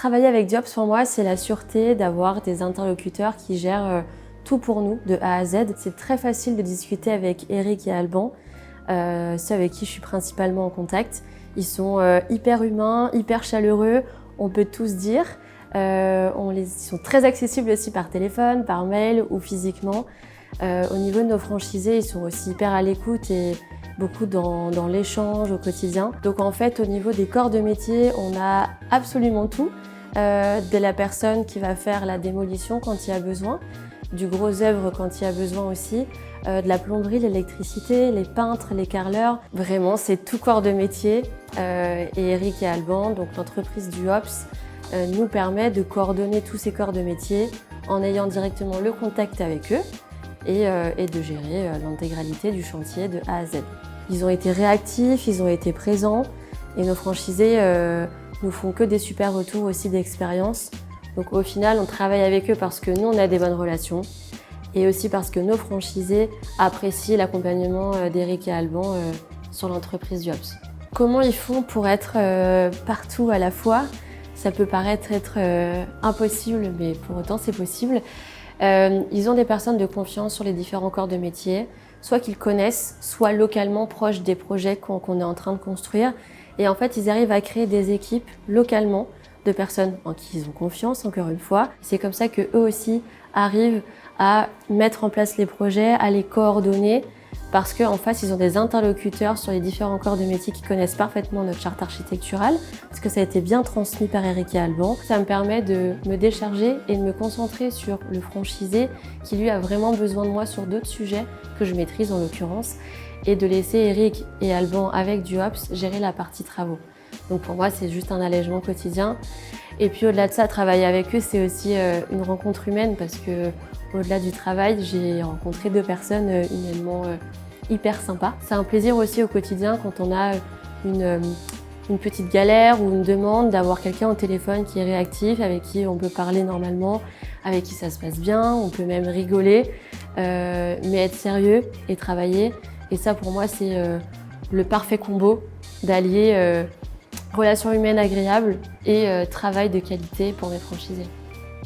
Travailler avec Diops, pour moi, c'est la sûreté d'avoir des interlocuteurs qui gèrent tout pour nous, de A à Z. C'est très facile de discuter avec Eric et Alban, ceux avec qui je suis principalement en contact. Ils sont hyper humains, hyper chaleureux, on peut tout se dire. Ils sont très accessibles aussi par téléphone, par mail ou physiquement. Au niveau de nos franchisés, ils sont aussi hyper à l'écoute et beaucoup dans l'échange au quotidien. Donc en fait, au niveau des corps de métier, on a absolument tout. De la personne qui va faire la démolition quand il y a besoin, du gros œuvre quand il y a besoin aussi, de la plomberie, l'électricité, les peintres, les carreleurs. Vraiment, c'est tout corps de métier. Et Eric et Alban, donc l'entreprise Diops, nous permet de coordonner tous ces corps de métier en ayant directement le contact avec eux et de gérer l'intégralité du chantier de A à Z. Ils ont été réactifs, ils ont été présents et nos franchisés nous font que des super retours aussi d'expérience. Donc au final, on travaille avec eux parce que nous, on a des bonnes relations et aussi parce que nos franchisés apprécient l'accompagnement d'Eric et Alban sur l'entreprise Diops. Comment ils font pour être partout à la fois? Ça peut paraître impossible, mais pour autant, c'est possible. Ils ont des personnes de confiance sur les différents corps de métier, soit qu'ils connaissent, soit localement proches des projets qu'on est en train de construire. Et en fait, ils arrivent à créer des équipes localement de personnes en qui ils ont confiance, encore une fois. C'est comme ça qu'eux aussi arrivent à mettre en place les projets, à les coordonner, parce qu'en face, ils ont des interlocuteurs sur les différents corps de métier qui connaissent parfaitement notre charte architecturale, parce que ça a été bien transmis par Eric et Alban. Ça me permet de me décharger et de me concentrer sur le franchisé qui, lui, a vraiment besoin de moi sur d'autres sujets que je maîtrise en l'occurrence, et de laisser Eric et Alban avec Diops gérer la partie travaux. Donc pour moi, c'est juste un allègement quotidien. Et puis au-delà de ça, travailler avec eux, c'est aussi une rencontre humaine parce que au-delà du travail, j'ai rencontré deux personnes humainement hyper sympas. C'est un plaisir aussi au quotidien quand on a une petite galère ou une demande d'avoir quelqu'un au téléphone qui est réactif, avec qui on peut parler normalement, avec qui ça se passe bien, on peut même rigoler, mais être sérieux et travailler. Et ça, pour moi, c'est le parfait combo d'allier relations humaines agréables et travail de qualité pour mes franchisés.